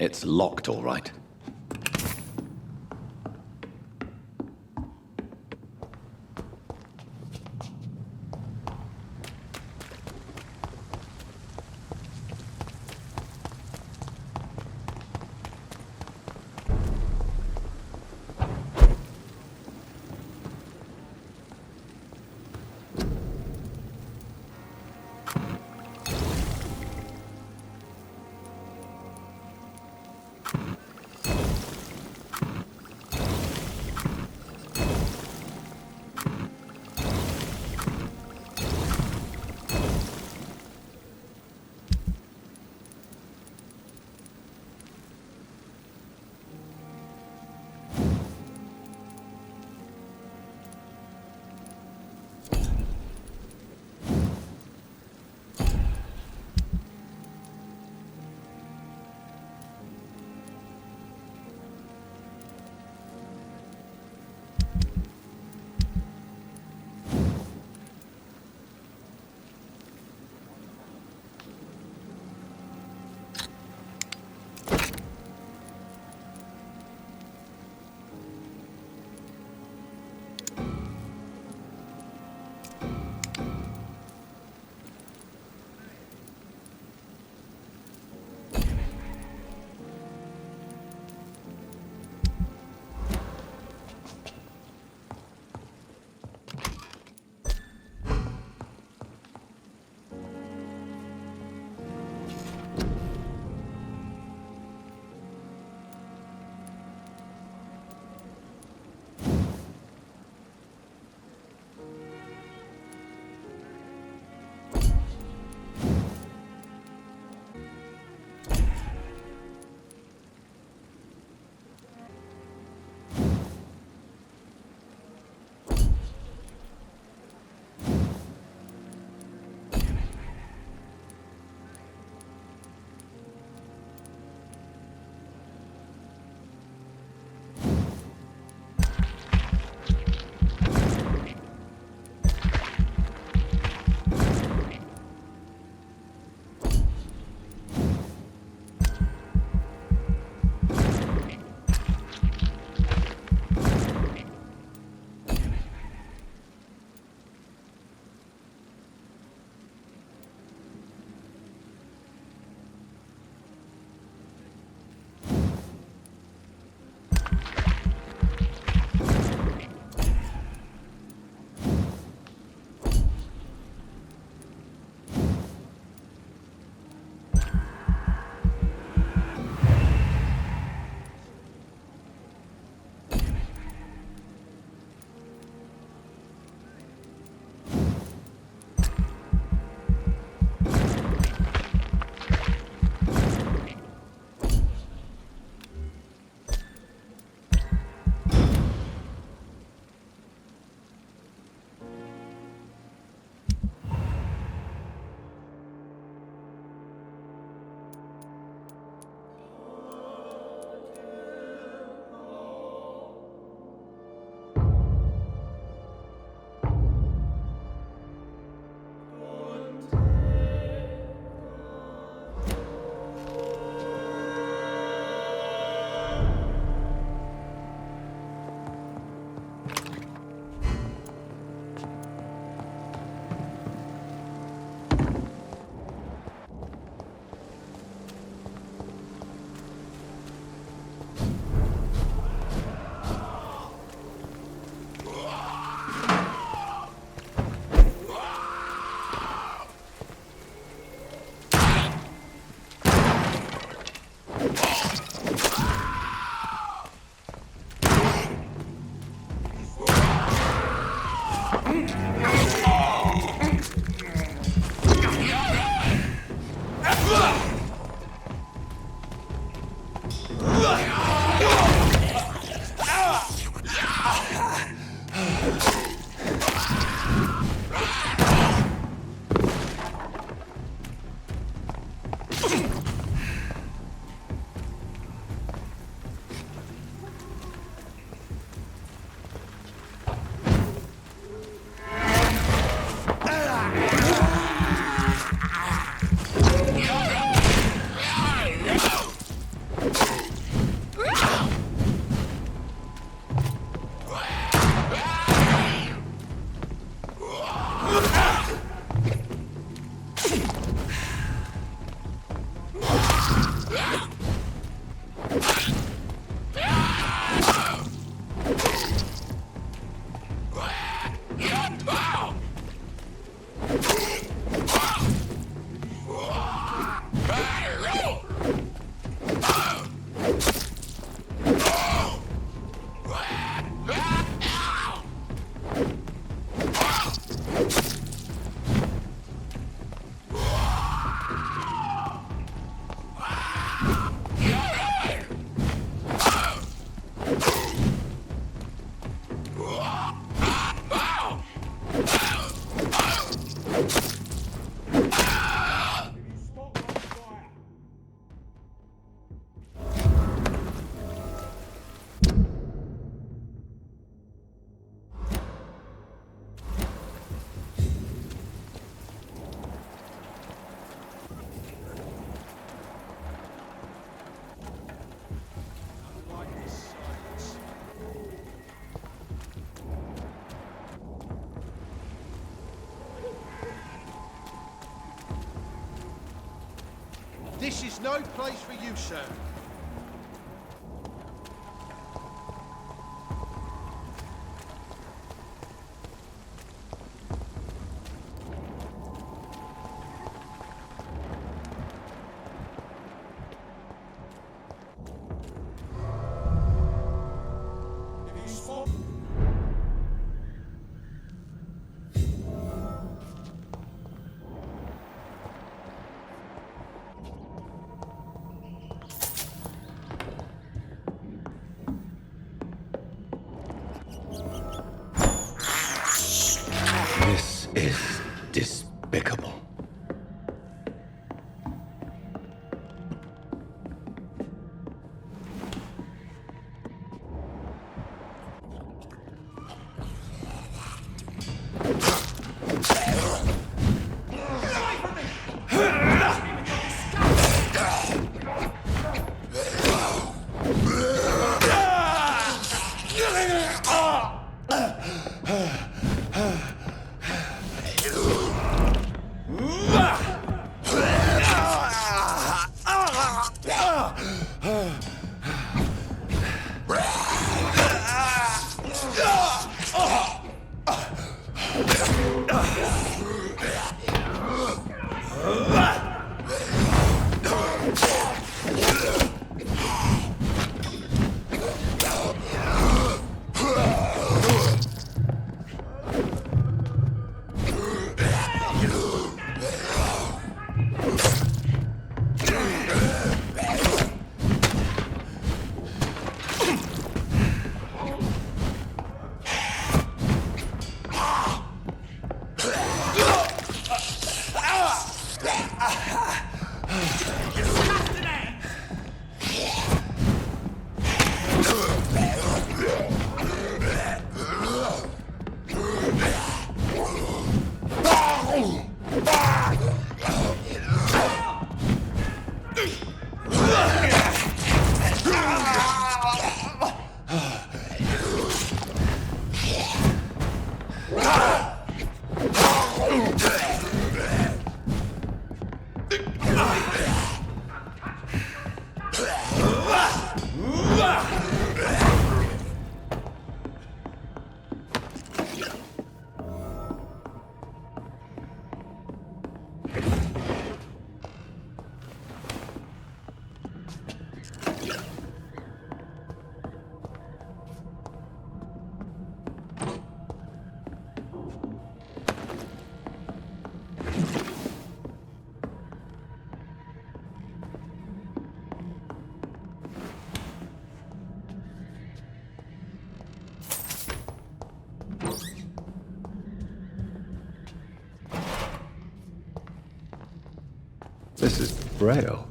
It's locked, all right. This is no place for you, sir. This is despicable. This is Braille.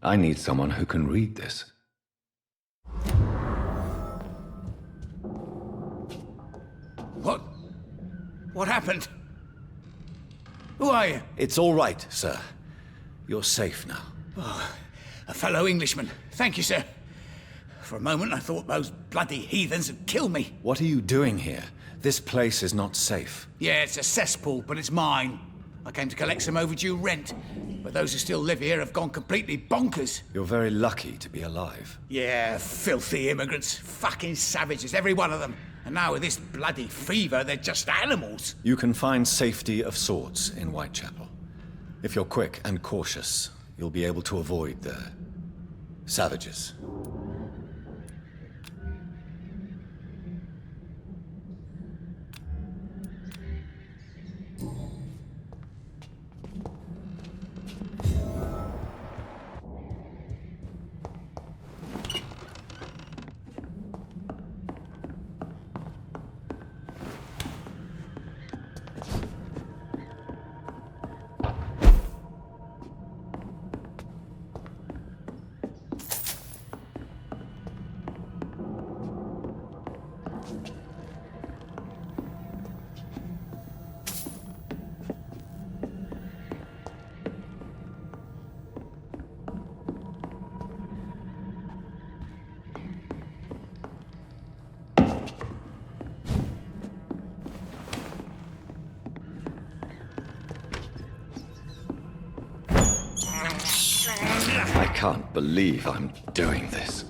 I need someone who can read this. What? What happened? Who are you? It's all right, sir. You're safe now. Oh, a fellow Englishman. Thank you, sir. For a moment, I thought those bloody heathens had killed me. What are you doing here? This place is not safe. Yeah, it's a cesspool, but it's mine. I came to collect some overdue rent, but those who still live here have gone completely bonkers. You're very lucky to be alive. Yeah, filthy immigrants. Fucking savages, every one of them. And now with this bloody fever, they're just animals. You can find safety of sorts in Whitechapel. If you're quick and cautious, you'll be able to avoid the savages. can't believe I'm doing this.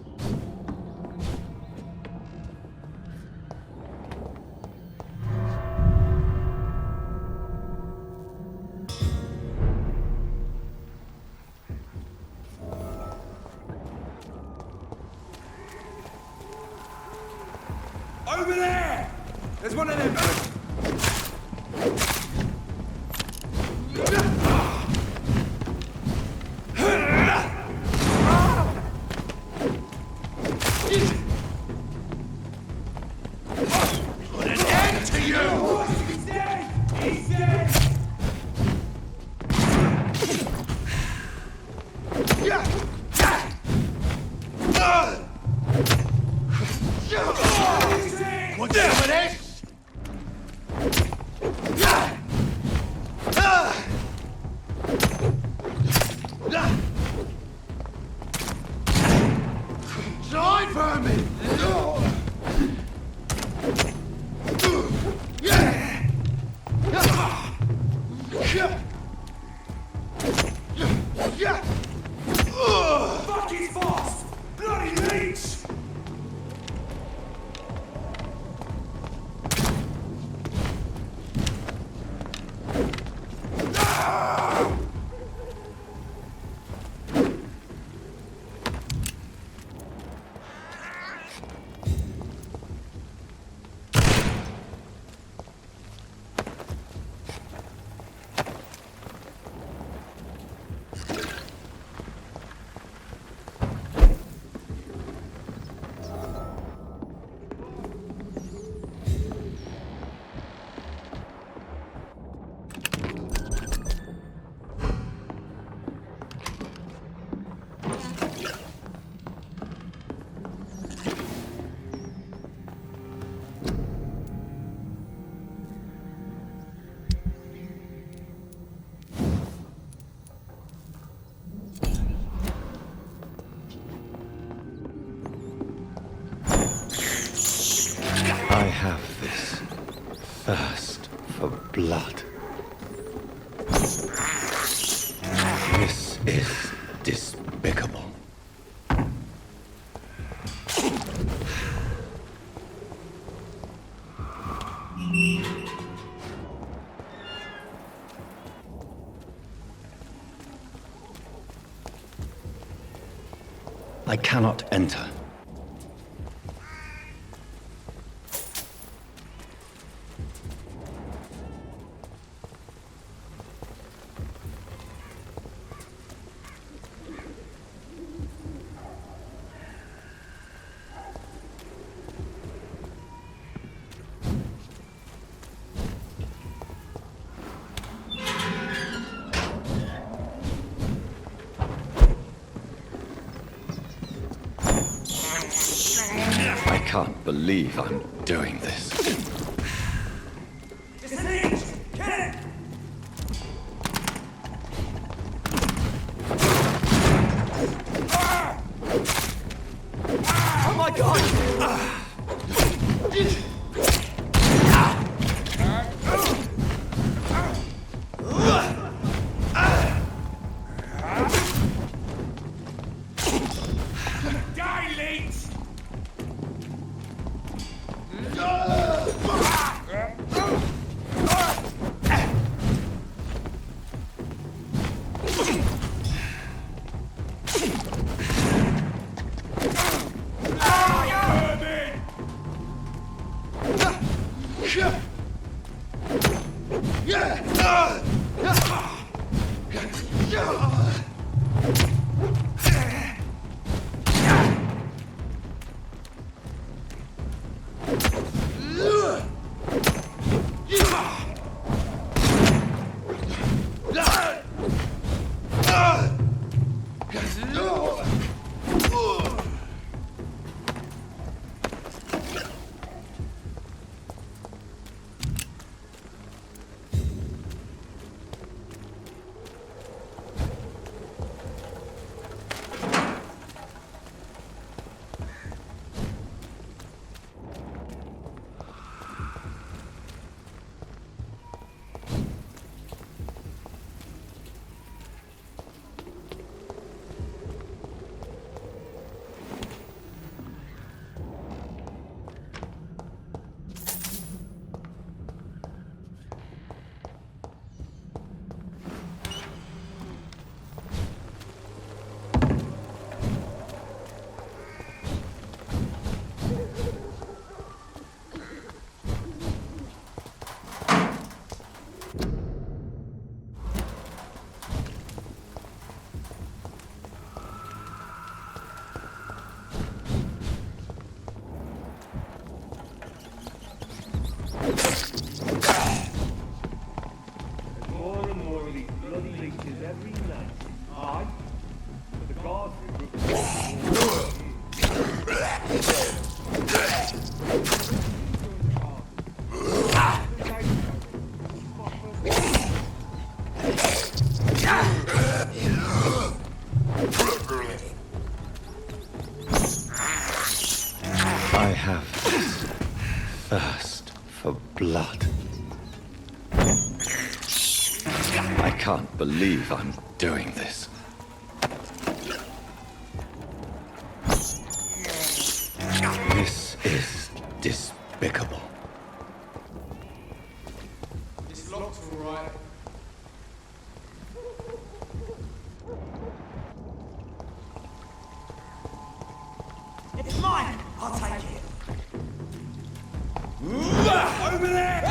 Over there! There's one of them. Put an end to you! He's dead! He's dead! Want some of this? Die, vermin! Fuck his boss! Bloody leech! I have this thirst for blood. This is despicable. I cannot enter. I can't believe I'm doing this. It's a leech! Kill it! Oh my god! Die, leech! every night. I, the guards regroup. I have this thirst for blood. I can't believe I'm doing this. This is despicable. It's locked, all right. It's mine! I'll take it. Over there!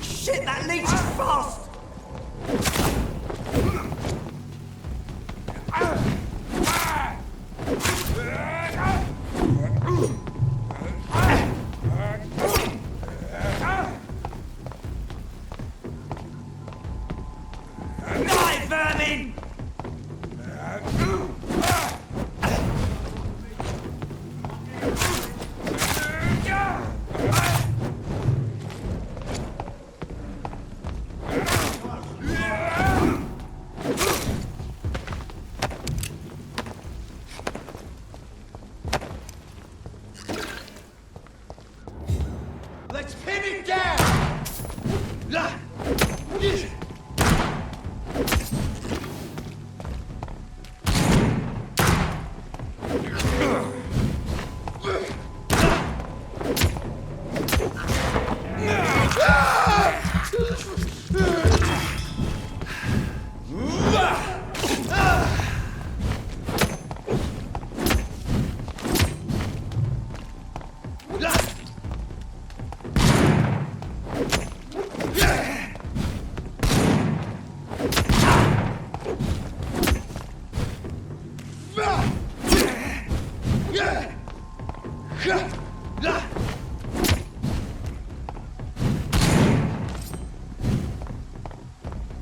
Shit, that leech is fast! Die, vermin! Let's pin it down!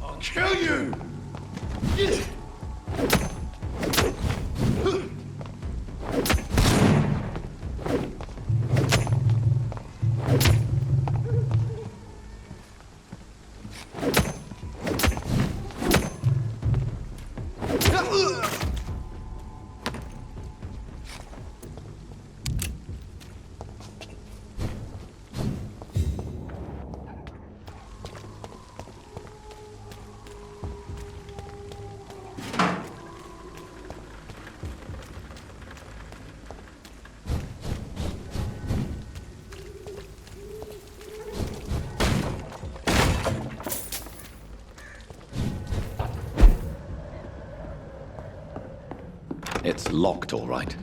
I'll kill you! It's locked, all right.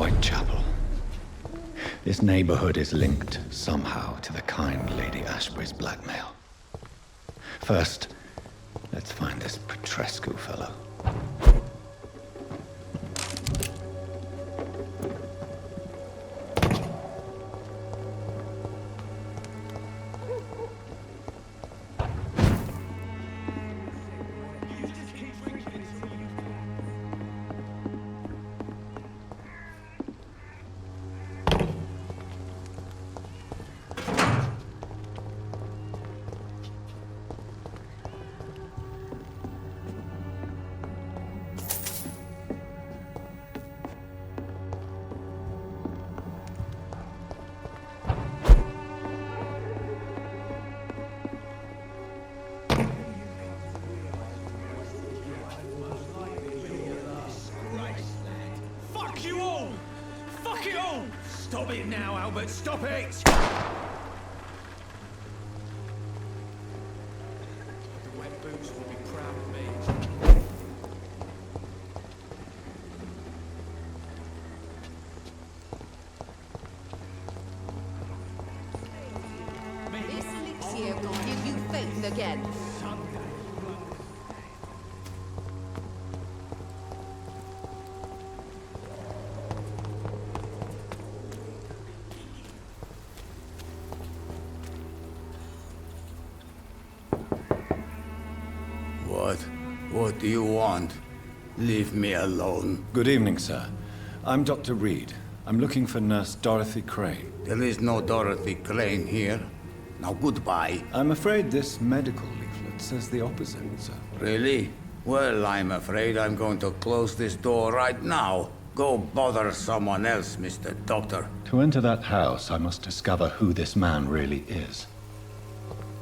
Whitechapel. This neighborhood is linked somehow to the kind Lady Ashbury's blackmail. First, let's find this Petrescu fellow. Stop it now, Albert! Stop it! The wet boots will be proud of me. This elixir will give you faith again. What do you want? Leave me alone. Good evening, sir. I'm Dr. Reid. I'm looking for Nurse Dorothy Crane. There is no Dorothy Crane here. Now goodbye. I'm afraid this medical leaflet says the opposite, sir. Really? Well, I'm afraid I'm going to close this door right now. Go bother someone else, Mr. Doctor. To enter that house, I must discover who this man really is.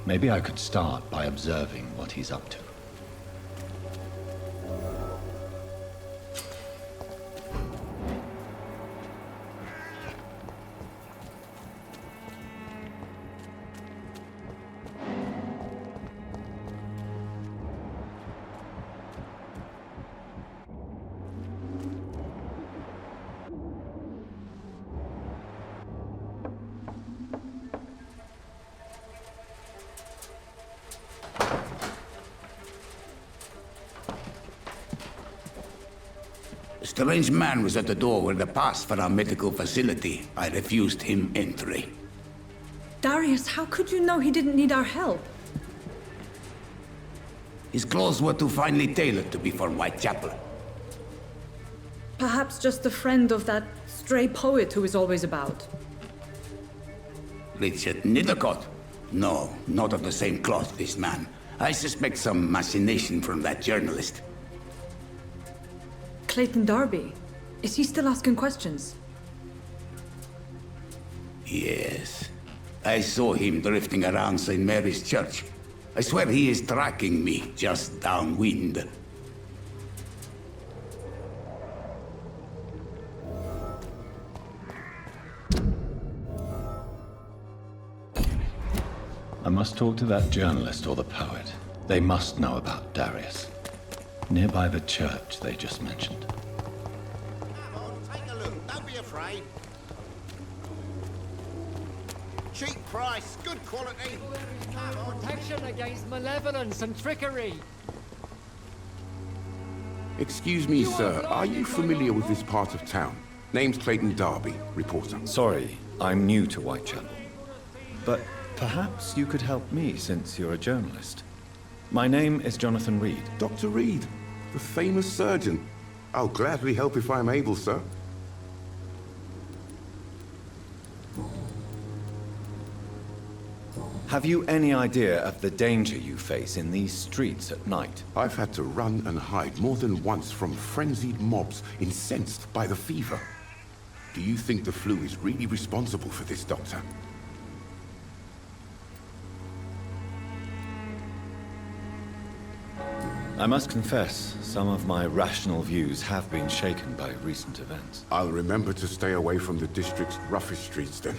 Maybe I could start by observing what he's up to. A strange man was at the door with a pass for our medical facility. I refused him entry. Darius, how could you know he didn't need our help? His clothes were too finely tailored to be for Whitechapel. Perhaps just a friend of that stray poet who is always about. Richard Nithercott? No, not of the same cloth, this man. I suspect some machination from that journalist. Clayton Darby. Is he still asking questions? Yes. I saw him drifting around St. Mary's Church. I swear he is tracking me just downwind. I must talk to that journalist or the poet. They must know about Darius. Nearby the church they just mentioned. Come on, take a look. Don't be afraid. Cheap price, good quality. Come on. Protection against malevolence and trickery. Excuse me, sir. Are you familiar with this part of town? Name's Clayton Darby, reporter. Sorry, I'm new to Whitechapel. But perhaps you could help me since you're a journalist. My name is Jonathan Reid. Dr. Reid, the famous surgeon. I'll gladly help if I'm able, sir. Have you any idea of the danger you face in these streets at night? I've had to run and hide more than once from frenzied mobs incensed by the fever. Do you think the flu is really responsible for this, Doctor? I must confess, some of my rational views have been shaken by recent events. I'll remember to stay away from the district's roughest streets then.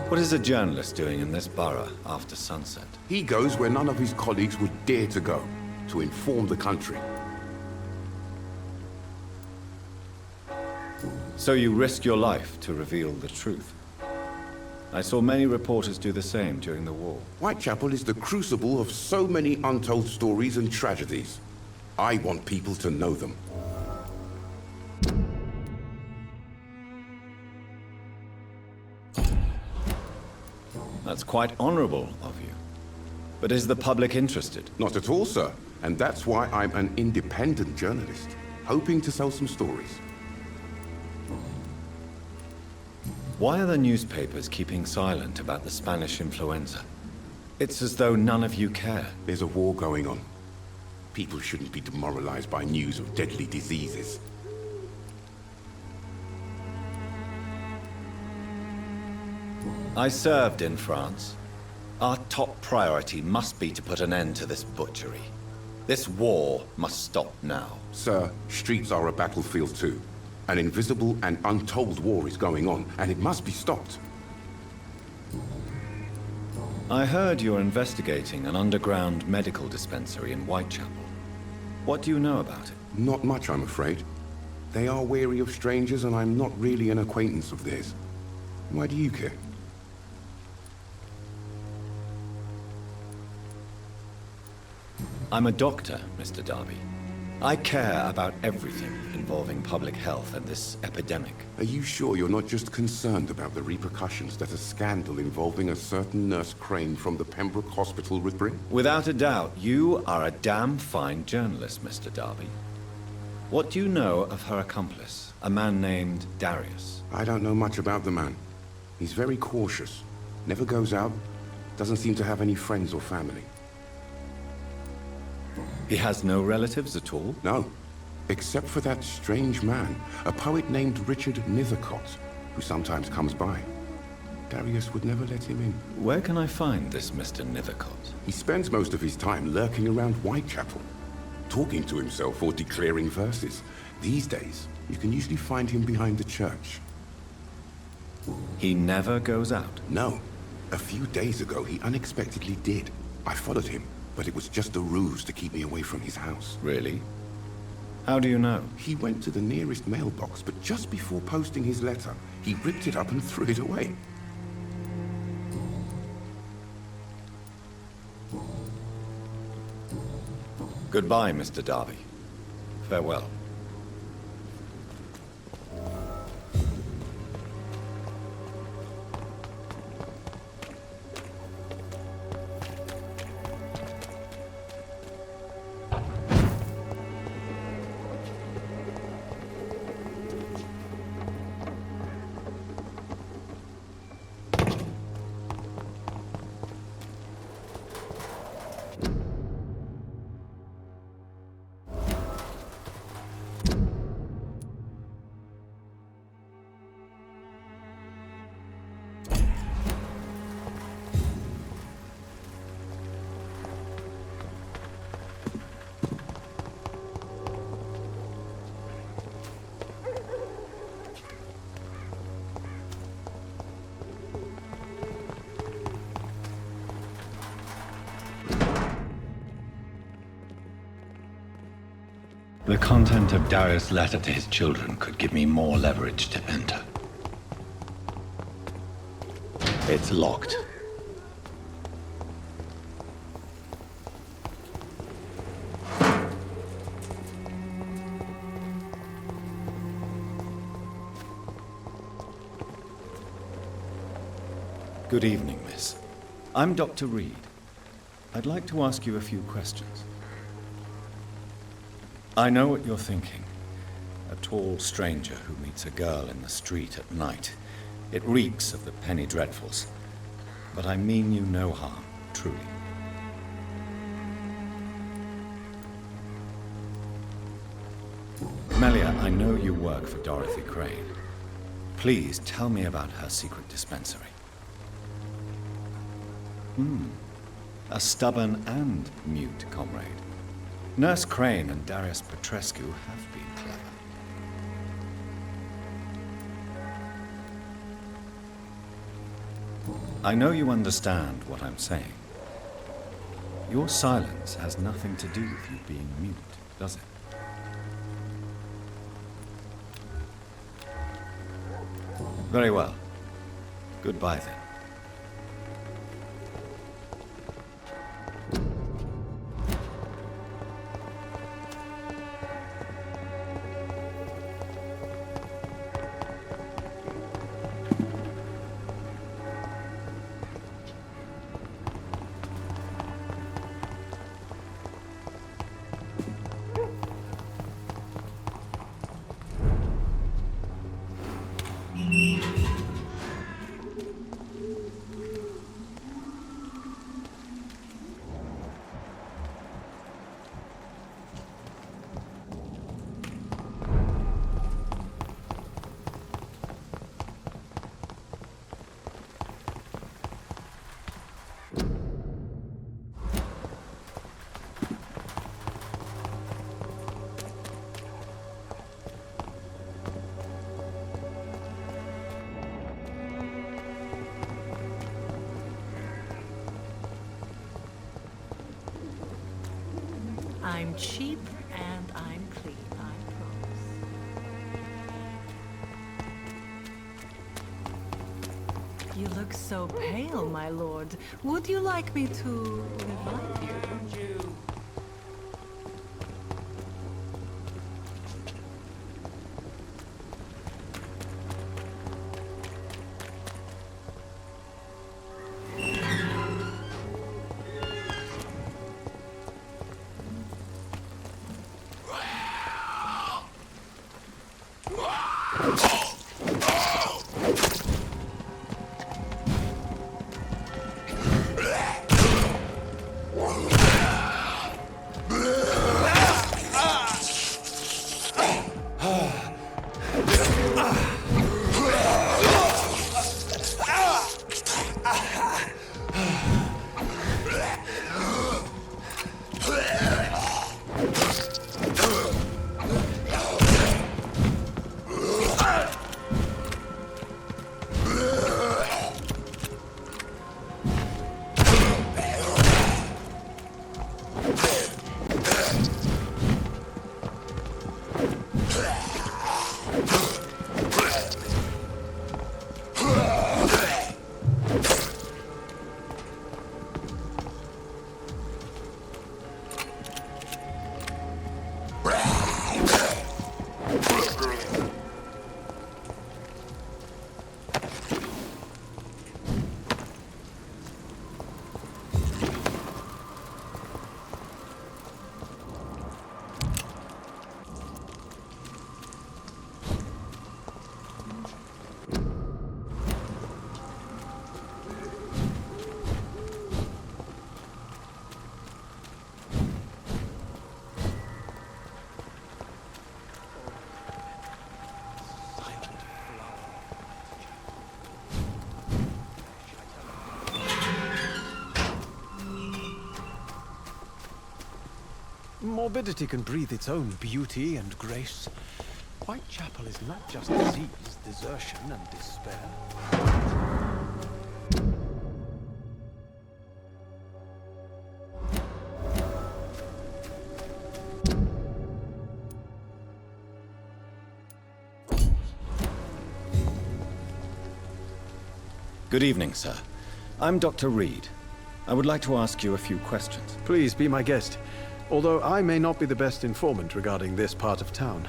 What is a journalist doing in this borough after sunset? He goes where none of his colleagues would dare to go. to inform the country. So you risk your life to reveal the truth. I saw many reporters do the same during the war. Whitechapel is the crucible of so many untold stories and tragedies. I want people to know them. That's quite honorable of you. But is the public interested? Not at all, sir. And that's why I'm an independent journalist, hoping to sell some stories. Why are the newspapers keeping silent about the Spanish influenza? It's as though none of you care. There's a war going on. People shouldn't be demoralized by news of deadly diseases. I served in France. Our top priority must be to put an end to this butchery. This war must stop now. Sir, streets are a battlefield too. An invisible and untold war is going on, and it must be stopped. I heard you're investigating an underground medical dispensary in Whitechapel. What do you know about it? Not much, I'm afraid. They are wary of strangers, and I'm not really an acquaintance of theirs. Why do you care? I'm a doctor, Mr. Darby. I care about everything involving public health and this epidemic. Are you sure you're not just concerned about the repercussions that a scandal involving a certain Nurse Crane from the Pembroke Hospital would bring? Without a doubt, you are a damn fine journalist, Mr. Darby. What do you know of her accomplice, a man named Darius? I don't know much about the man. He's very cautious, never goes out, doesn't seem to have any friends or family. He has no relatives at all? No, except for that strange man, a poet named Richard Nethercott, who sometimes comes by. Darius would never let him in. Where can I find this Mr. Nethercott? He spends most of his time lurking around Whitechapel, talking to himself or declaring verses. These days, you can usually find him behind the church. He never goes out? No. A few days ago, he unexpectedly did. I followed him, but it was just a ruse to keep me away from his house. Really? How do you know? He went to the nearest mailbox, but just before posting his letter, he ripped it up and threw it away. Goodbye, Mr. Darby. Farewell. The content of Darius' letter to his children could give me more leverage to enter. It's locked. Good evening, miss. I'm Dr. Reid. I'd like to ask you a few questions. I know what you're thinking. A tall stranger who meets a girl in the street at night. It reeks of the penny dreadfuls. But I mean you no harm, truly. Melia, I know you work for Dorothy Crane. Please tell me about her secret dispensary. A stubborn and mute comrade. Nurse Crane and Darius Petrescu have been clever. I know you understand what I'm saying. Your silence has nothing to do with you being mute, does it? Very well. Goodbye then. I'm cheap and I'm clean, I promise. You look so pale, my lord. Would you like me to revive you? Morbidity can breathe its own beauty and grace. Whitechapel is not just disease, desertion, and despair. Good evening, sir. I'm Dr. Reid. I would like to ask you a few questions. Please be my guest. Although I may not be the best informant regarding this part of town,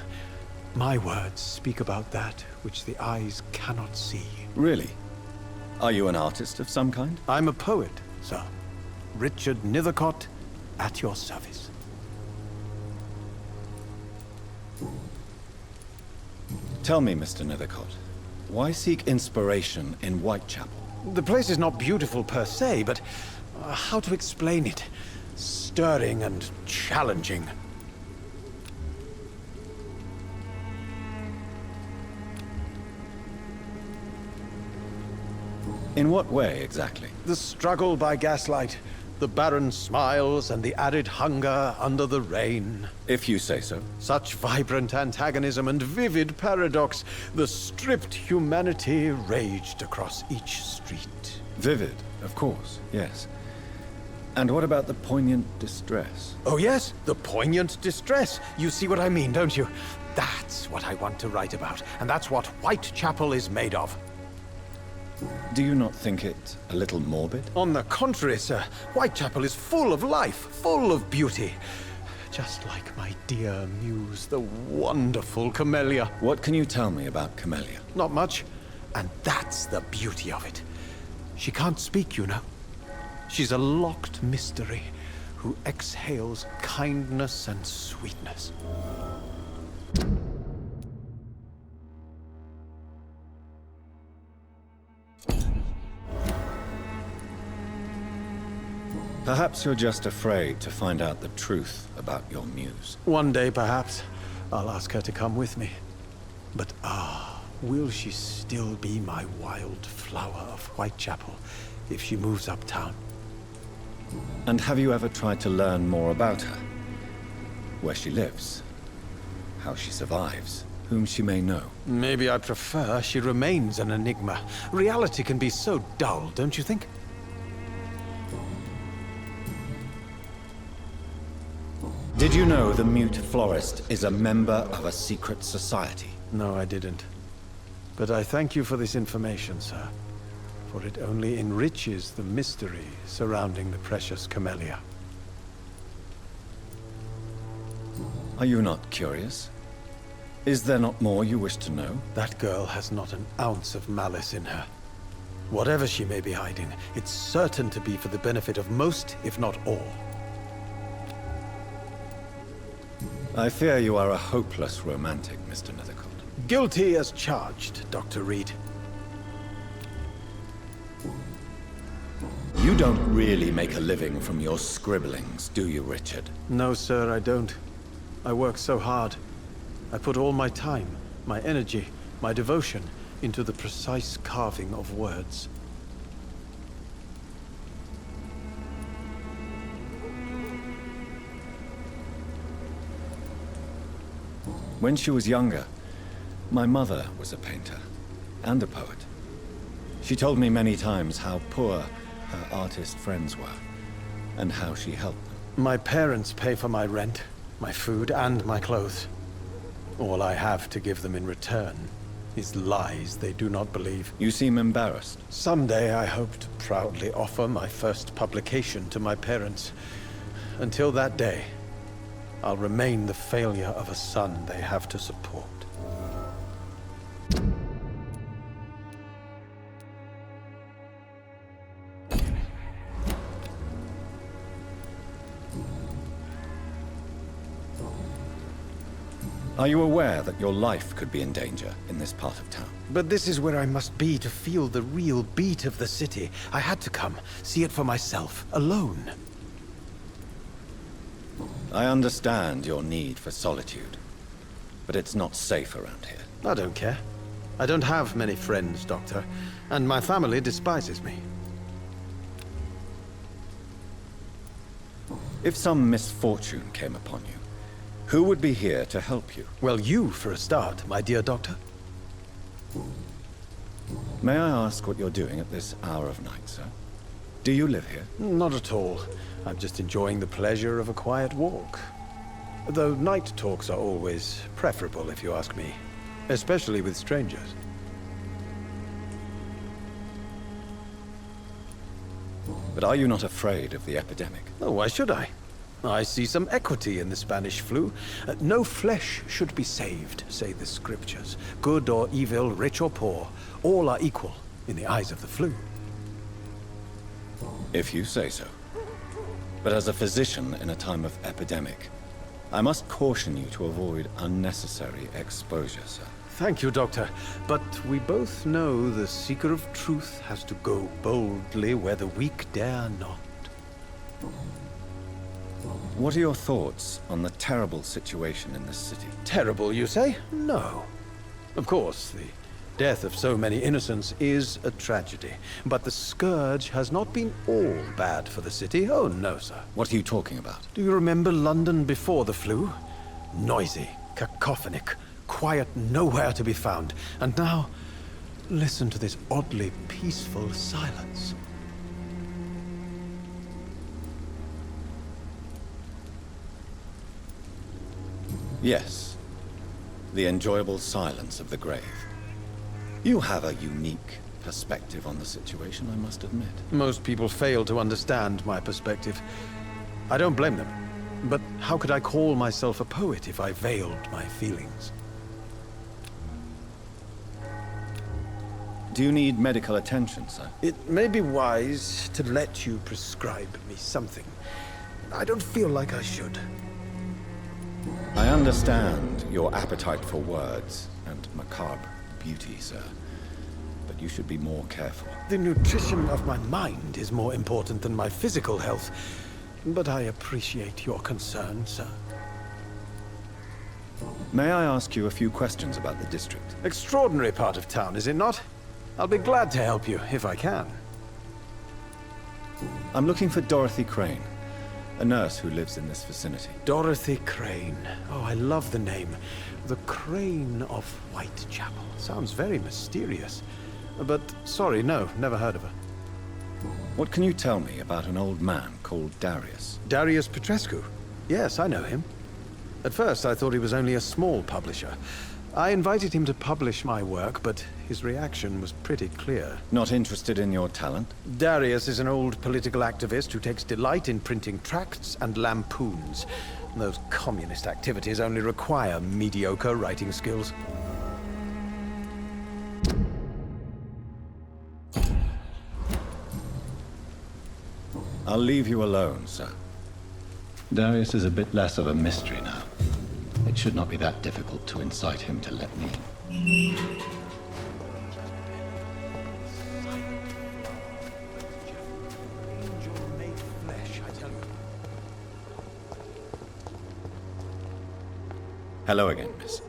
my words speak about that which the eyes cannot see. Really? Are you an artist of some kind? I'm a poet, sir. Richard Nethercott, at your service. Tell me, Mr. Nethercott, why seek inspiration in Whitechapel? The place is not beautiful per se, but how to explain it? Stirring and challenging. In what way, exactly? The struggle by gaslight, the barren smiles, and the added hunger under the rain. If you say so. Such vibrant antagonism and vivid paradox, the stripped humanity raged across each street. Vivid, of course, yes. And what about the poignant distress? Oh yes, the poignant distress. You see what I mean, don't you? That's what I want to write about, and that's what Whitechapel is made of. Do you not think it a little morbid? On the contrary, sir. Whitechapel is full of life, full of beauty. Just like my dear muse, the wonderful Camellia. What can you tell me about Camellia? Not much, and that's the beauty of it. She can't speak, you know. She's a locked mystery who exhales kindness and sweetness. Perhaps you're just afraid to find out the truth about your muse. One day, perhaps, I'll ask her to come with me. But will she still be my wild flower of Whitechapel if she moves uptown? And have you ever tried to learn more about her? Where she lives? How she survives? Whom she may know? Maybe I prefer she remains an enigma. Reality can be so dull, don't you think? Did you know the Mute Florist is a member of a secret society? No, I didn't. But I thank you for this information, sir. For it only enriches the mystery surrounding the precious Camellia. Are you not curious? Is there not more you wish to know? That girl has not an ounce of malice in her. Whatever she may be hiding, it's certain to be for the benefit of most, if not all. I fear you are a hopeless romantic, Mr. Nethercourt. Guilty as charged, Dr. Reid. You don't really make a living from your scribblings, do you, Richard? No, sir, I don't. I work so hard. I put all my time, my energy, my devotion into the precise carving of words. When she was younger, my mother was a painter and a poet. She told me many times how poor her artist friends were and how she helped them. My parents pay for my rent, my food, and my clothes. All I have to give them in return is lies they do not believe. You seem embarrassed. Someday I hope to proudly offer my first publication to my parents. Until that day, I'll remain the failure of a son they have to support. Are you aware that your life could be in danger in this part of town? But this is where I must be to feel the real beat of the city. I had to come, see it for myself, alone. I understand your need for solitude, but it's not safe around here. I don't care. I don't have many friends, Doctor, and my family despises me. If some misfortune came upon you, who would be here to help you? Well, you, for a start, my dear Doctor. May I ask what you're doing at this hour of night, sir? Do you live here? Not at all. I'm just enjoying the pleasure of a quiet walk. Though night talks are always preferable, if you ask me. Especially with strangers. But are you not afraid of the epidemic? Oh, why should I? I see some equity in the Spanish flu. No flesh should be saved, say the scriptures. Good or evil, rich or poor, all are equal in the eyes of the flu. If you say so. But as a physician in a time of epidemic, I must caution you to avoid unnecessary exposure, sir. Thank you, Doctor. But we both know the seeker of truth has to go boldly where the weak dare not. What are your thoughts on the terrible situation in this city? Terrible, you say? No. Of course, the death of so many innocents is a tragedy. But the scourge has not been all bad for the city. Oh, no, sir. What are you talking about? Do you remember London before the flu? Noisy, cacophonic, quiet nowhere to be found. And now, listen to this oddly peaceful silence. Yes. The enjoyable silence of the grave. You have a unique perspective on the situation, I must admit. Most people fail to understand my perspective. I don't blame them. But how could I call myself a poet if I veiled my feelings? Do you need medical attention, sir? It may be wise to let you prescribe me something. I don't feel like I should. I understand your appetite for words and macabre beauty, sir. But you should be more careful. The nutrition of my mind is more important than my physical health. But I appreciate your concern, sir. May I ask you a few questions about the district? Extraordinary part of town, is it not? I'll be glad to help you, if I can. I'm looking for Dorothy Crane, a nurse who lives in this vicinity. Dorothy Crane. Oh, I love the name. The Crane of Whitechapel. Sounds very mysterious. But, sorry, no, never heard of her. What can you tell me about an old man called Darius? Darius Petrescu? Yes, I know him. At first, I thought he was only a small publisher. I invited him to publish my work, but his reaction was pretty clear. Not interested in your talent? Darius is an old political activist who takes delight in printing tracts and lampoons. Those communist activities only require mediocre writing skills. I'll leave you alone, sir. Darius is a bit less of a mystery now. It should not be that difficult to incite him to let me in. Hello again, miss.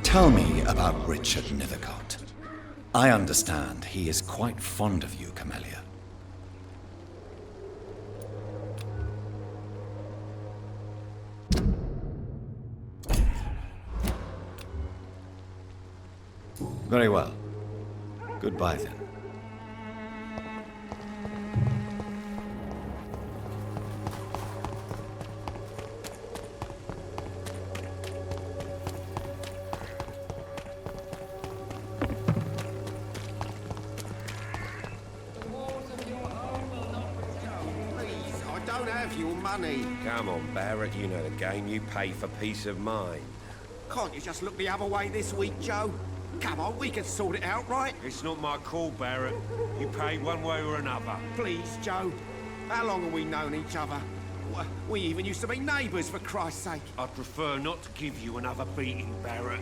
Tell me about Richard Nithercott. I understand he is quite fond of you, Camellia. Very well. Goodbye, then. Come on, Barrett, you know the game. You pay for peace of mind. Can't you just look the other way this week, Joe? Come on, we can sort it out, right? It's not my call, Barrett. You pay one way or another. Please, Joe. How long have we known each other? We even used to be neighbours, for Christ's sake. I'd prefer not to give you another beating, Barrett.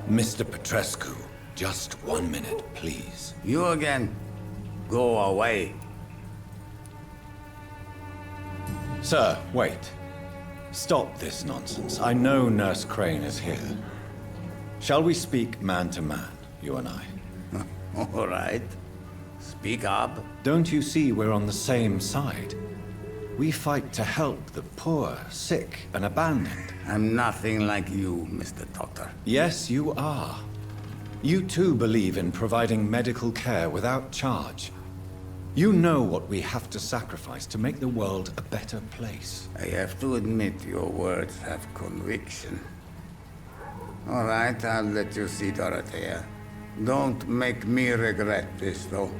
Mr. Petrescu, just 1 minute, please. You again? Go away. Sir, wait. Stop this nonsense. I know Nurse Crane is here. Shall we speak man to man, you and I? All right. Speak up. Don't you see we're on the same side? We fight to help the poor, sick, and abandoned. I'm nothing like you, Mr. Doctor. Yes, you are. You too believe in providing medical care without charge. You know what we have to sacrifice to make the world a better place. I have to admit your words have conviction. All right, I'll let you see Dorothea. Don't make me regret this, though.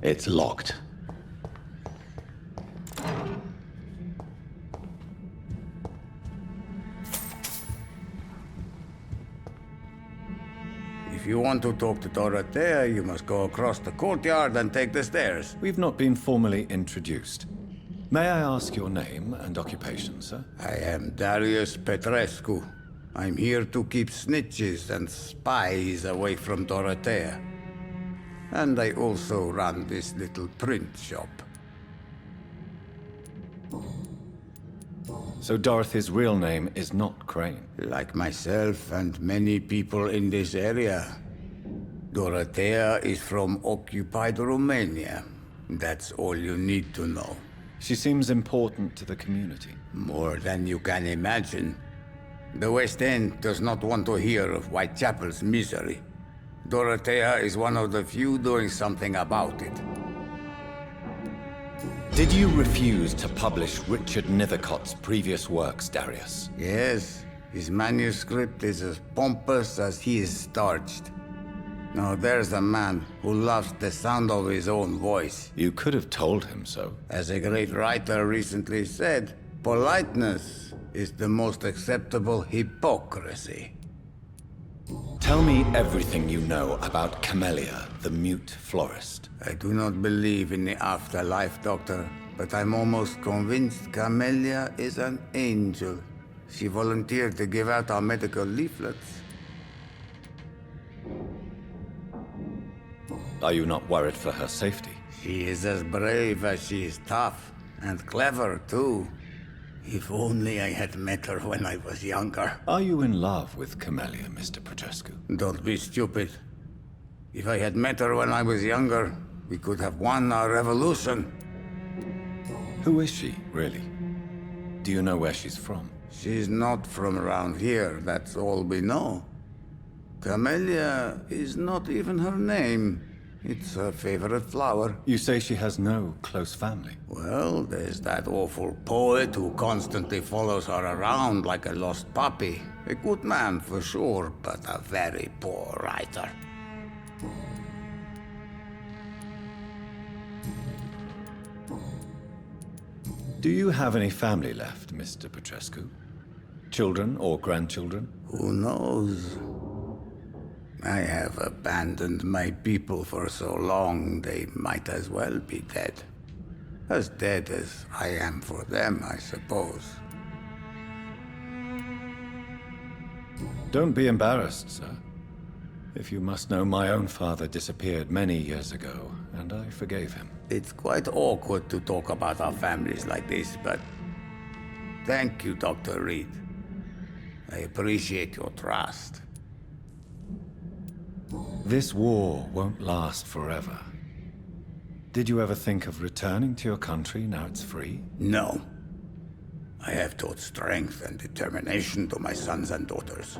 It's locked. If you want to talk to Dorothea, you must go across the courtyard and take the stairs. We've not been formally introduced. May I ask your name and occupation, sir? I am Darius Petrescu, I'm here to keep snitches and spies away from Dorothea. And I also run this little print shop. So Dorothy's real name is not Crane? Like myself and many people in this area. Dorothea is from occupied Romania. That's all you need to know. She seems important to the community. More than you can imagine. The West End does not want to hear of Whitechapel's misery. Dorothea is one of the few doing something about it. Did you refuse to publish Richard Nethercott's previous works, Darius? Yes, his manuscript is as pompous as he is starched. Now there's a man who loves the sound of his own voice. You could have told him so. As a great writer recently said, politeness is the most acceptable hypocrisy. Tell me everything you know about Camellia, the mute florist. I do not believe in the afterlife, Doctor, but I'm almost convinced Camellia is an angel. She volunteered to give out our medical leaflets. Are you not worried for her safety? She is as brave as she is tough, and clever too. If only I had met her when I was younger. Are you in love with Camellia, Mr. Petrescu? Don't be stupid. If I had met her when I was younger, we could have won our revolution. Who is she, really? Do you know where she's from? She's not from around here, that's all we know. Camellia is not even her name. It's her favorite flower. You say she has no close family? Well, there's that awful poet who constantly follows her around like a lost puppy. A good man for sure, but a very poor writer. Do you have any family left, Mr. Petrescu? Children or grandchildren? Who knows? I have abandoned my people for so long, they might as well be dead. As dead as I am for them, I suppose. Don't be embarrassed, sir. If you must know, my own father disappeared many years ago, and I forgave him. It's quite awkward to talk about our families like this, but thank you, Dr. Reid. I appreciate your trust. This war won't last forever. Did you ever think of returning to your country now it's free? No. I have taught strength and determination to my sons and daughters.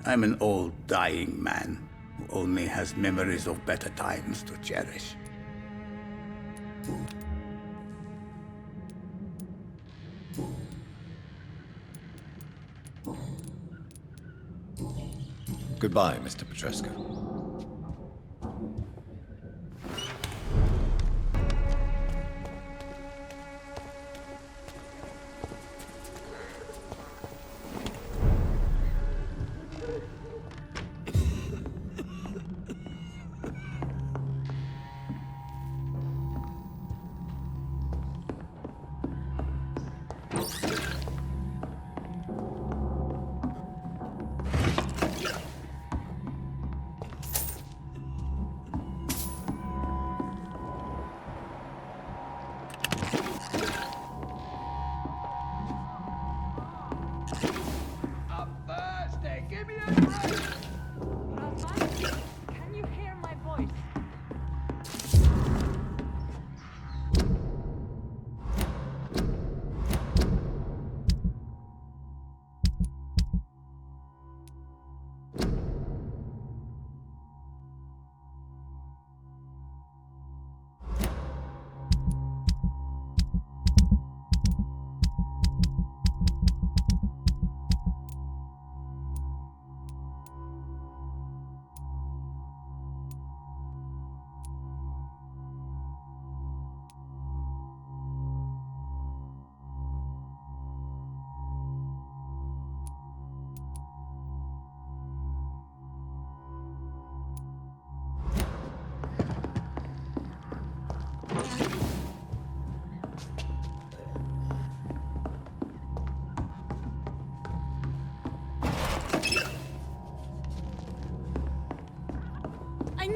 I'm an old, dying man who only has memories of better times to cherish. Goodbye, Mr. Petrescu.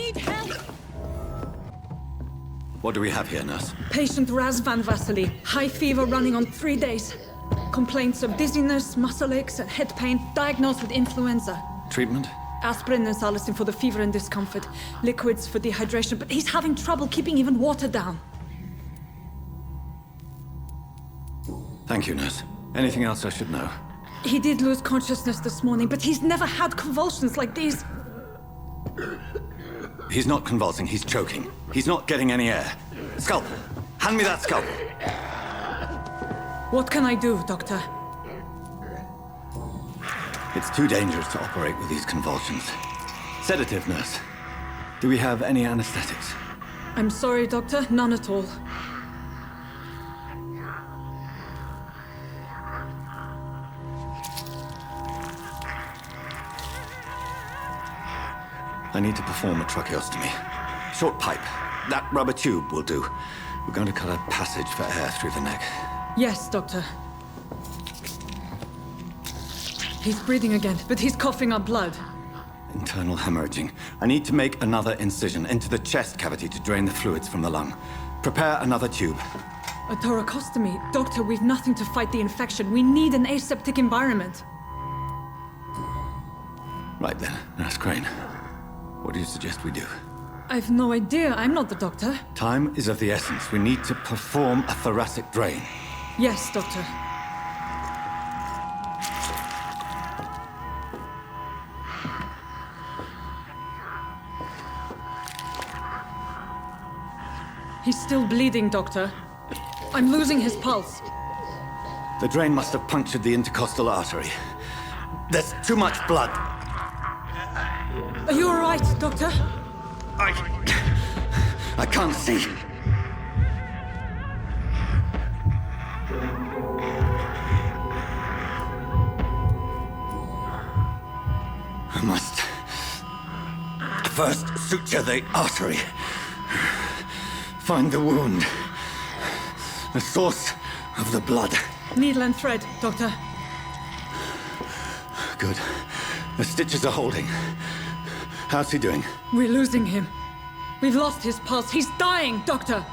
need help! What do we have here, nurse? Patient Raz Van Vasily. High fever running on 3 days. Complaints of dizziness, muscle aches, and head pain. Diagnosed with influenza. Treatment? Aspirin and salicin for the fever and discomfort. Liquids for dehydration, but he's having trouble keeping even water down. Thank you, nurse. Anything else I should know? He did lose consciousness this morning, but he's never had convulsions like these. He's not convulsing, he's choking. He's not getting any air. Scalpel! Hand me that scalpel! What can I do, Doctor? It's too dangerous to operate with these convulsions. Sedative, nurse. Do we have any anesthetics? I'm sorry, Doctor. None at all. I need to perform a tracheostomy. Short pipe. That rubber tube will do. We're going to cut a passage for air through the neck. Yes, Doctor. He's breathing again, but he's coughing up blood. Internal hemorrhaging. I need to make another incision into the chest cavity to drain the fluids from the lung. Prepare another tube. A thoracostomy? Doctor, we've nothing to fight the infection. We need an aseptic environment. Right then, Nurse Crane. What do you suggest we do? I've no idea. I'm not the doctor. Time is of the essence. We need to perform a thoracic drain. Yes, Doctor. He's still bleeding, Doctor. I'm losing his pulse. The drain must have punctured the intercostal artery. There's too much blood. Are you all right, Doctor? I can't see. I must first suture the artery. Find the wound. The source of the blood. Needle and thread, Doctor. Good. The stitches are holding. How's he doing? We're losing him. We've lost his pulse. He's dying, Doctor!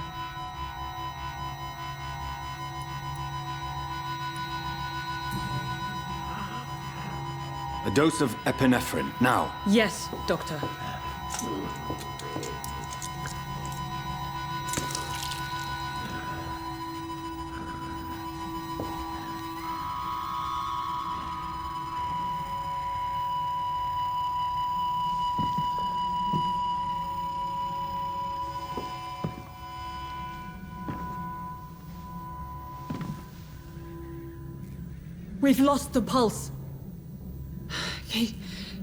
A dose of epinephrine, now. Yes, Doctor. We've lost the pulse.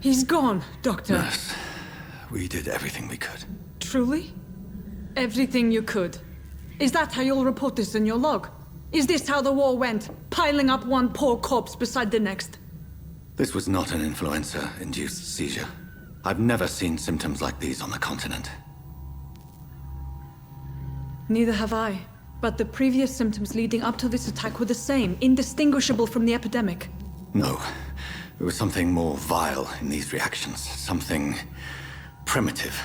He's gone, Doctor. Nurse, we did everything we could. Truly? Everything you could? Is that how you'll report this in your log? Is this how the war went? Piling up one poor corpse beside the next? This was not an influenza-induced seizure. I've never seen symptoms like these on the continent. Neither have I. But the previous symptoms leading up to this attack were the same, indistinguishable from the epidemic. No. There was something more vile in these reactions. Something primitive.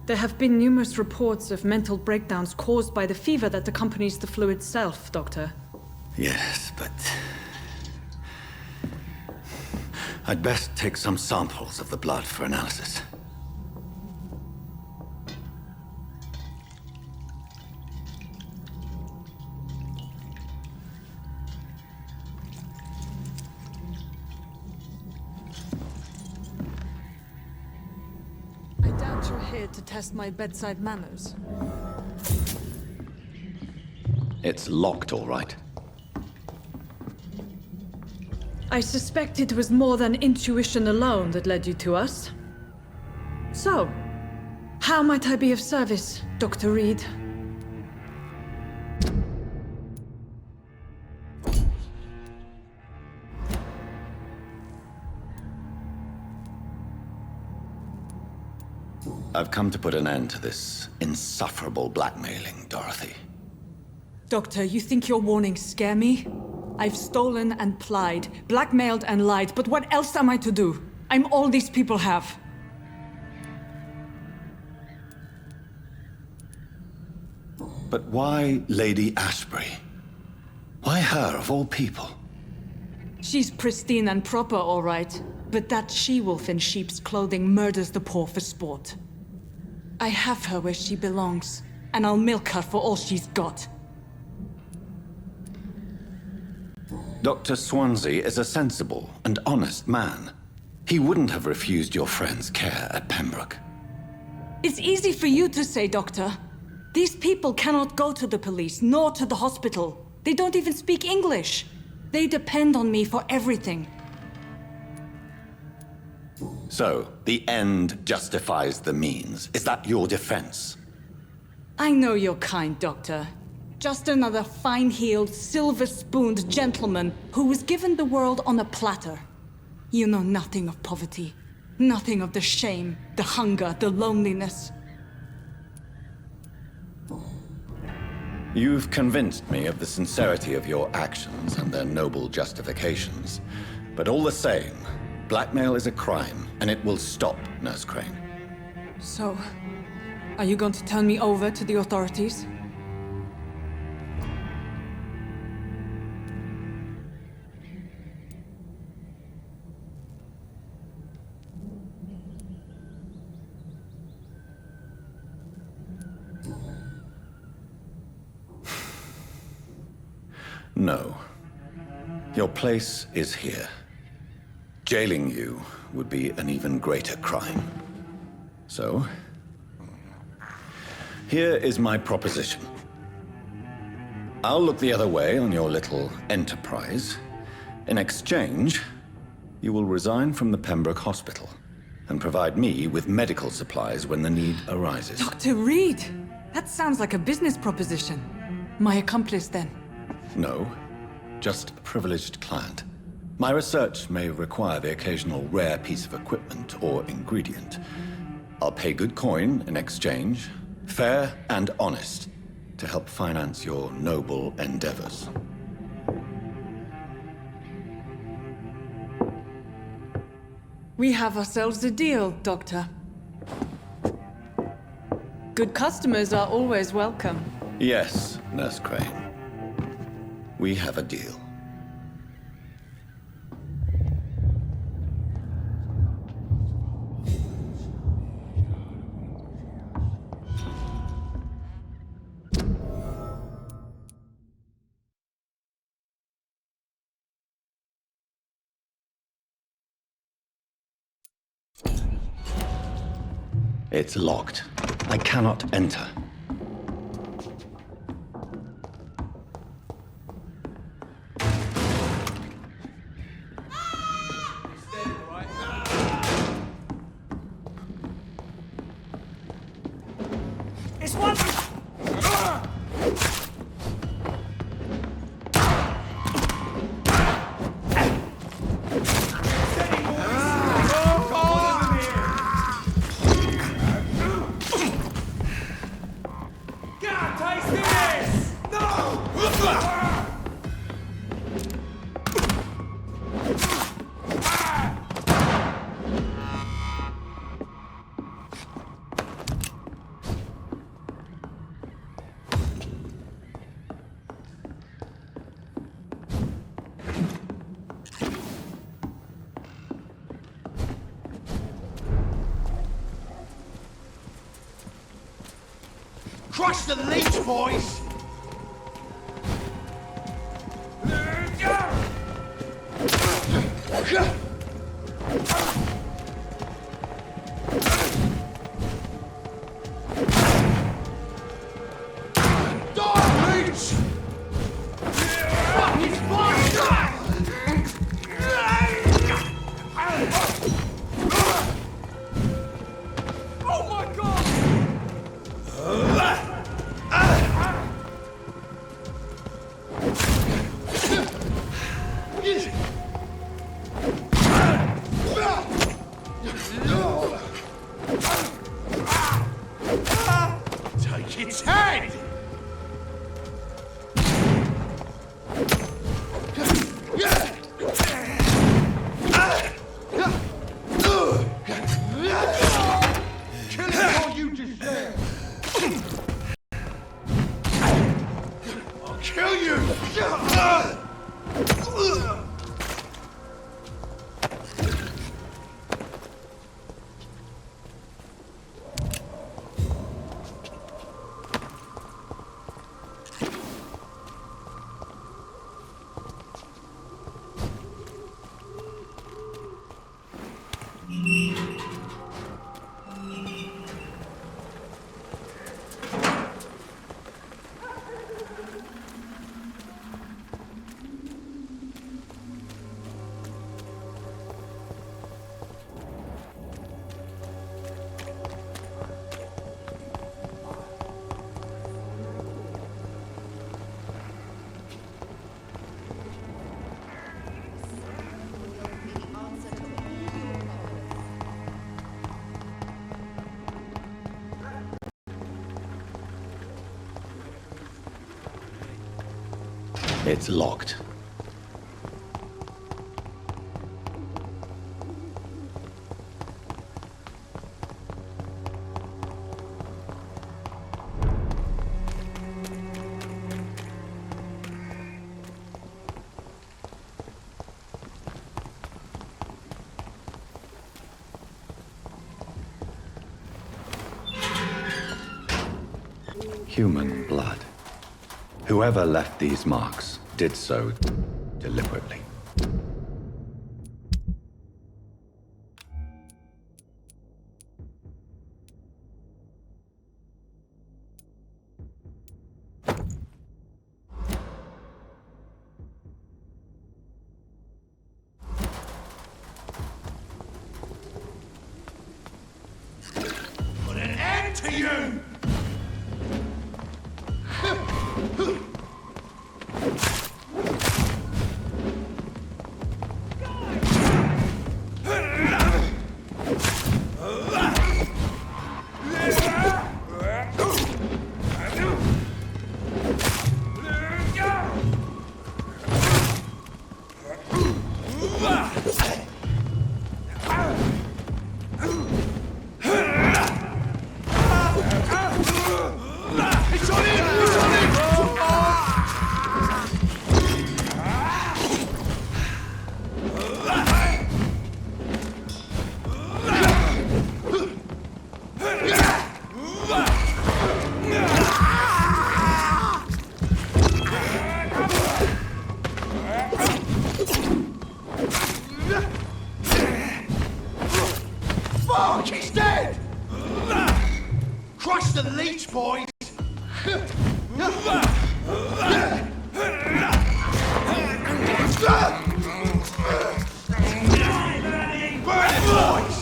There have been numerous reports of mental breakdowns caused by the fever that accompanies the flu itself, Doctor. Yes, but I'd best take some samples of the blood for analysis. I doubt you're here to test my bedside manners. It's locked, all right. I suspect it was more than intuition alone that led you to us. So, how might I be of service, Dr. Reid? I've come to put an end to this insufferable blackmailing, Dorothy. Doctor, you think your warnings scare me? I've stolen and plied, blackmailed and lied, but what else am I to do? I'm all these people have. But why Lady Ashbury? Why her, of all people? She's pristine and proper, all right. But that she-wolf in sheep's clothing murders the poor for sport. I have her where she belongs, and I'll milk her for all she's got. Dr. Swansea is a sensible and honest man. He wouldn't have refused your friend's care at Pembroke. It's easy for you to say, Doctor. These people cannot go to the police, nor to the hospital. They don't even speak English. They depend on me for everything. So, the end justifies the means. Is that your defense? I know you're kind, Doctor. Just another fine-heeled, silver-spooned gentleman who was given the world on a platter. You know nothing of poverty. Nothing of the shame, the hunger, the loneliness. You've convinced me of the sincerity of your actions and their noble justifications. But all the same, blackmail is a crime, and it will stop, Nurse Crane. So, are you going to turn me over to the authorities? No. Your place is here. Jailing you would be an even greater crime. So, here is my proposition. I'll look the other way on your little enterprise. In exchange, you will resign from the Pembroke Hospital and provide me with medical supplies when the need arises. Dr. Reid! That sounds like a business proposition. My accomplice, then? No, just a privileged client. My research may require the occasional rare piece of equipment or ingredient. I'll pay good coin in exchange, fair and honest, to help finance your noble endeavors. We have ourselves a deal, Doctor. Good customers are always welcome. Yes, Nurse Crane. We have a deal. It's locked. I cannot enter. It's one. Crush the leech, boys! Die, leech! Fuck, he's Oh my god! It's locked. Human blood. Whoever left these marks did so deliberately. Put an end to you! Fuck, he's dead! Crush the leech, boys! Burn it, boys!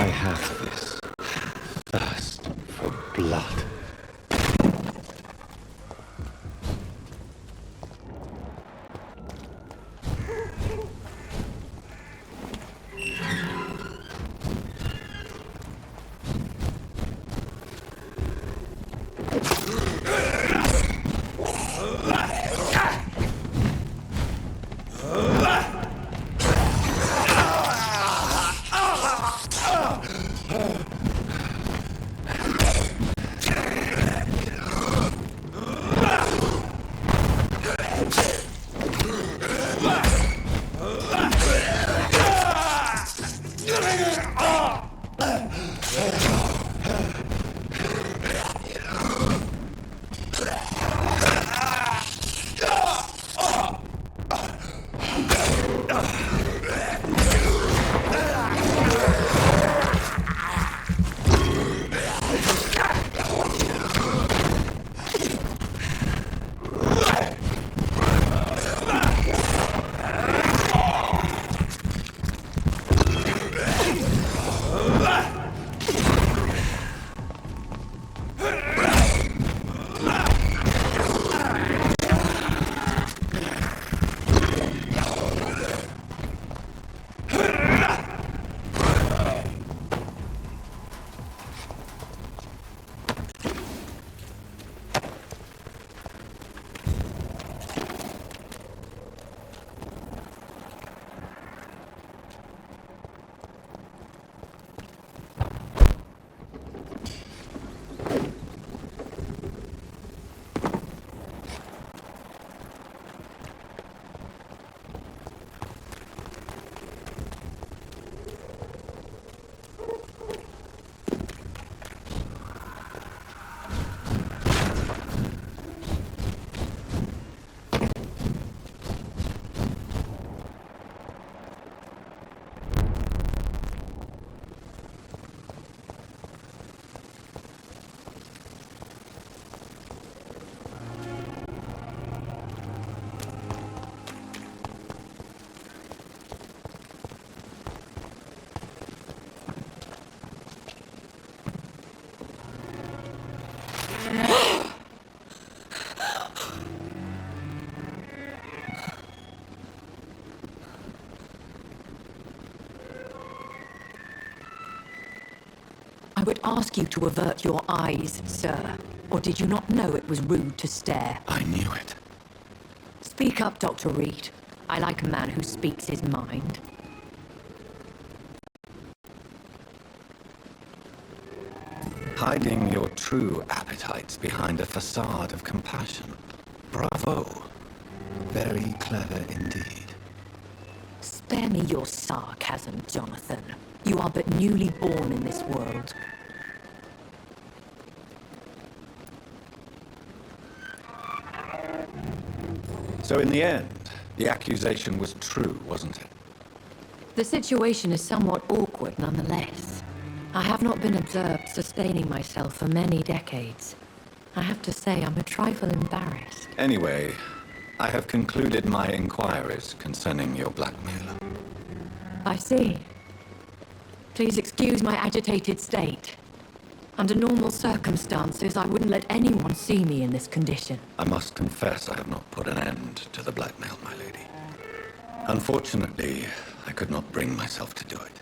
I have this thirst for blood. I would ask you to avert your eyes, sir. Or did you not know it was rude to stare? I knew it. Speak up, Dr. Reid. I like a man who speaks his mind. Hiding your true appetites behind a facade of compassion. Bravo. Very clever indeed. Spare me your sarcasm, Jonathan. You are but newly born in this world. So in the end, the accusation was true, wasn't it? The situation is somewhat awkward nonetheless. I have not been observed sustaining myself for many decades. I have to say I'm a trifle embarrassed. Anyway, I have concluded my inquiries concerning your blackmailer. I see. Please excuse my agitated state. Under normal circumstances, I wouldn't let anyone see me in this condition. I must confess I have not put an end to the blackmail, my lady. Unfortunately, I could not bring myself to do it.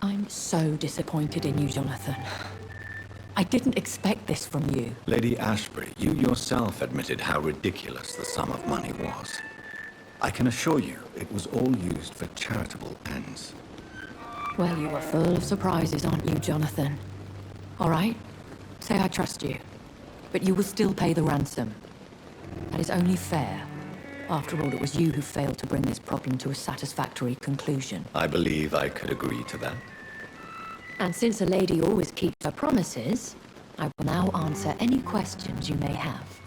I'm so disappointed in you, Jonathan. I didn't expect this from you. Lady Ashbury, you yourself admitted how ridiculous the sum of money was. I can assure you it was all used for charitable ends. Well, you are full of surprises, aren't you, Jonathan? All right, say I trust you, but you will still pay the ransom. That is only fair. After all, it was you who failed to bring this problem to a satisfactory conclusion. I believe I could agree to that. And since a lady always keeps her promises, I will now answer any questions you may have.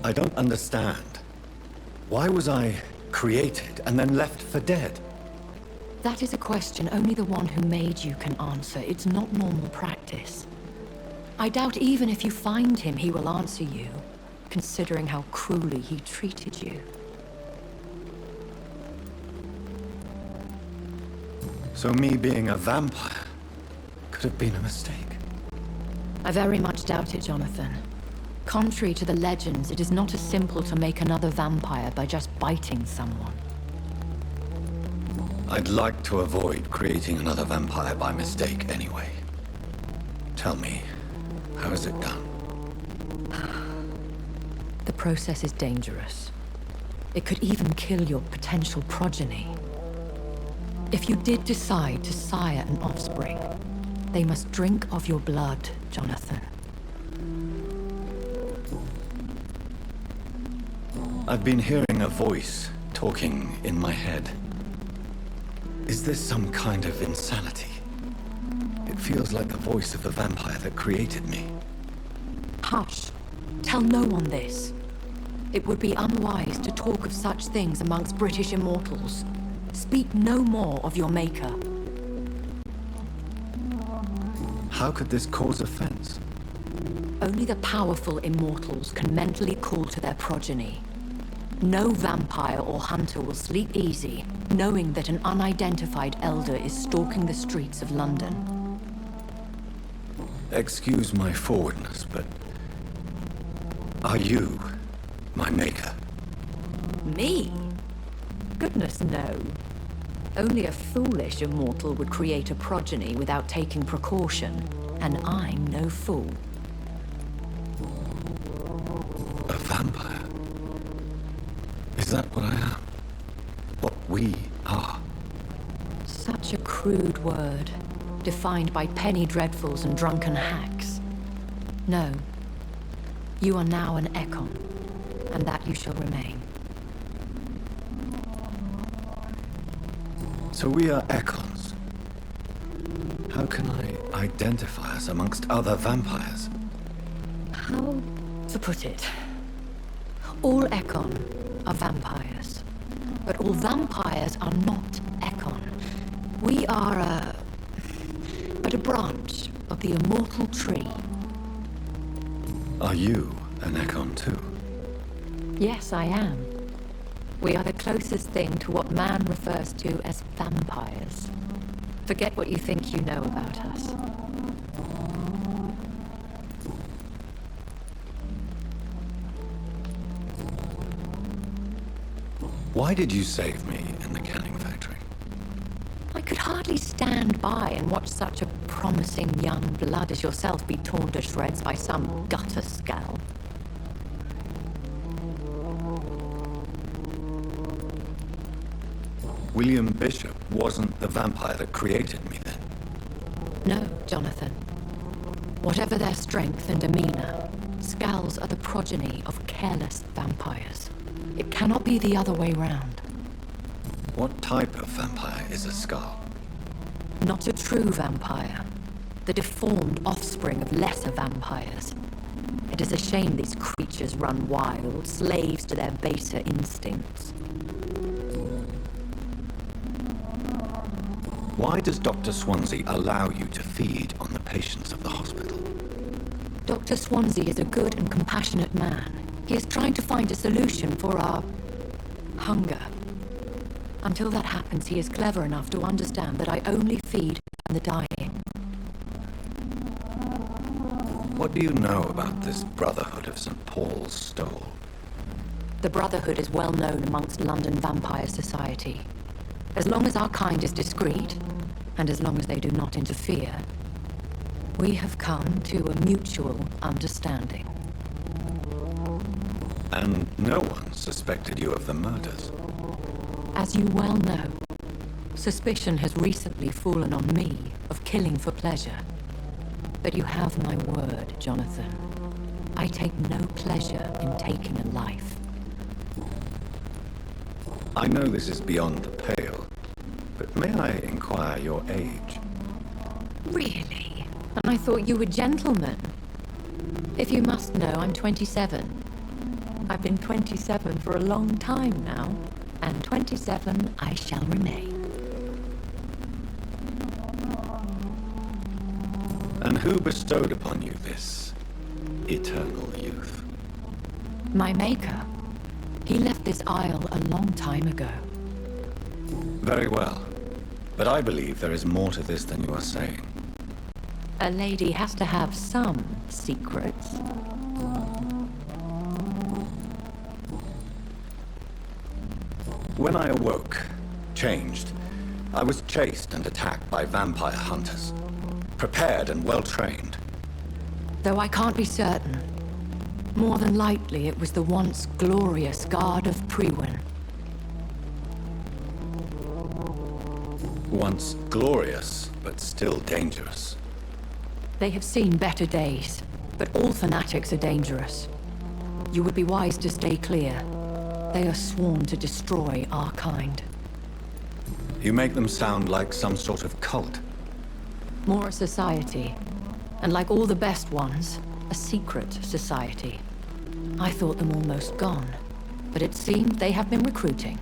I don't understand. Why was I created and then left for dead? That is a question only the one who made you can answer. It's not normal practice. I doubt even if you find him, he will answer you, considering how cruelly he treated you. So me being a vampire could have been a mistake. I very much doubt it, Jonathan. Contrary to the legends, it is not as simple to make another vampire by just biting someone. I'd like to avoid creating another vampire by mistake anyway. Tell me, how is it done? The process is dangerous. It could even kill your potential progeny. If you did decide to sire an offspring, they must drink of your blood, Jonathan. I've been hearing a voice talking in my head. Is this some kind of insanity? It feels like the voice of the vampire that created me. Hush. Tell no one this. It would be unwise to talk of such things amongst British immortals. Speak no more of your maker. How could this cause offense? Only the powerful immortals can mentally call to their progeny. No vampire or hunter will sleep easy, knowing that an unidentified elder is stalking the streets of London. Excuse my forwardness, but are you my maker? Me? Goodness, no. Only a foolish immortal would create a progeny without taking precaution, and I'm no fool. A vampire? Is that what I am? What we are? Such a crude word, defined by penny dreadfuls and drunken hacks. No. You are now an Ekon, and that you shall remain. So we are Ekons. How can I identify us amongst other vampires? How to put it? All Ekon are vampires, but all vampires are not Ekon. We are but a branch of the immortal tree. Are you an Ekon too? Yes, I am. We are the closest thing to what man refers to as vampires. Forget what you think you know about us. Why did you save me in the canning factory? I could hardly stand by and watch such a promising young blood as yourself be torn to shreds by some gutter scowl. William Bishop wasn't the vampire that created me then? No, Jonathan. Whatever their strength and demeanor, scowls are the progeny of careless vampires. It cannot be the other way round. What type of vampire is a skull? Not a true vampire. The deformed offspring of lesser vampires. It is a shame these creatures run wild, slaves to their baser instincts. Why does Dr. Swansea allow you to feed on the patients of the hospital? Dr. Swansea is a good and compassionate man. He is trying to find a solution for our hunger. Until that happens, he is clever enough to understand that I only feed on the dying. What do you know about this Brotherhood of St. Paul's Stole? The Brotherhood is well known amongst London Vampire Society. As long as our kind is discreet, and as long as they do not interfere, we have come to a mutual understanding. And no one suspected you of the murders? As you well know, suspicion has recently fallen on me of killing for pleasure. But you have my word, Jonathan. I take no pleasure in taking a life. I know this is beyond the pale, but may I inquire your age? Really? And I thought you were gentlemen. If you must know, I'm 27. I've been 27 for a long time now, and 27 I shall remain. And who bestowed upon you this eternal youth? My maker. He left this isle a long time ago. Very well. But I believe there is more to this than you are saying. A lady has to have some secrets. When I awoke, changed, I was chased and attacked by vampire hunters. Prepared and well-trained. Though I can't be certain. More than likely, it was the once glorious Guard of Priwen. Once glorious, but still dangerous. They have seen better days, but all fanatics are dangerous. You would be wise to stay clear. They are sworn to destroy our kind. You make them sound like some sort of cult. More a society. And like all the best ones, a secret society. I thought them almost gone, but it seemed they have been recruiting.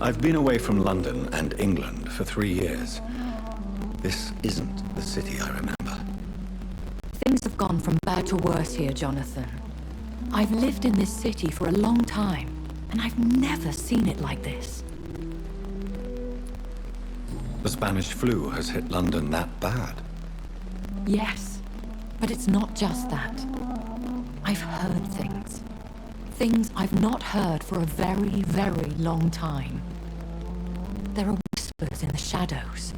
I've been away from London and England for 3 years. This isn't the city I remember. Things have gone from bad to worse here, Jonathan. I've lived in this city for a long time, and I've never seen it like this. The Spanish flu has hit London that bad. Yes, but it's not just that. I've heard things. Things I've not heard for a very, very long time. There are whispers in the shadows.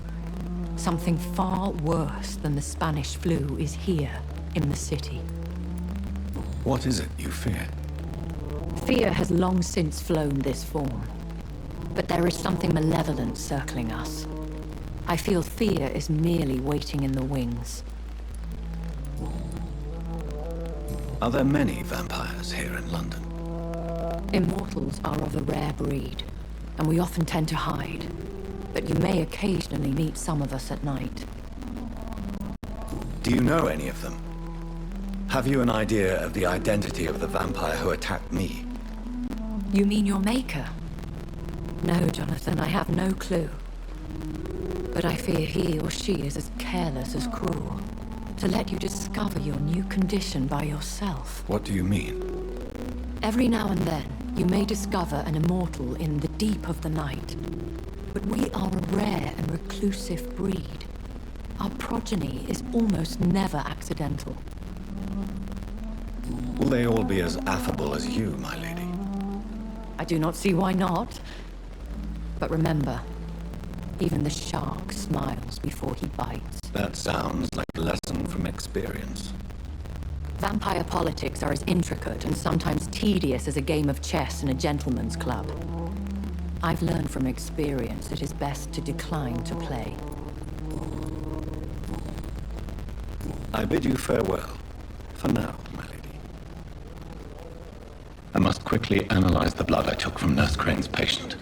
Something far worse than the Spanish flu is here in the city. What is it you fear? Fear has long since flown this form. But there is something malevolent circling us. I feel fear is merely waiting in the wings. Are there many vampires here in London? Immortals are of a rare breed, and we often tend to hide. But you may occasionally meet some of us at night. Do you know any of them? Have you an idea of the identity of the vampire who attacked me? You mean your maker? No, Jonathan, I have no clue. But I fear he or she is as careless as cruel. To let you discover your new condition by yourself. What do you mean? Every now and then, you may discover an immortal in the deep of the night. But we are a rare and reclusive breed. Our progeny is almost never accidental. Will they all be as affable as you, my lady? I do not see why not. But remember, even the shark smiles before he bites. That sounds like a lesson from experience. Vampire politics are as intricate and sometimes tedious as a game of chess in a gentleman's club. I've learned from experience it is best to decline to play. I bid you farewell, for now, my lady. I must quickly analyze the blood I took from Nurse Crane's patient.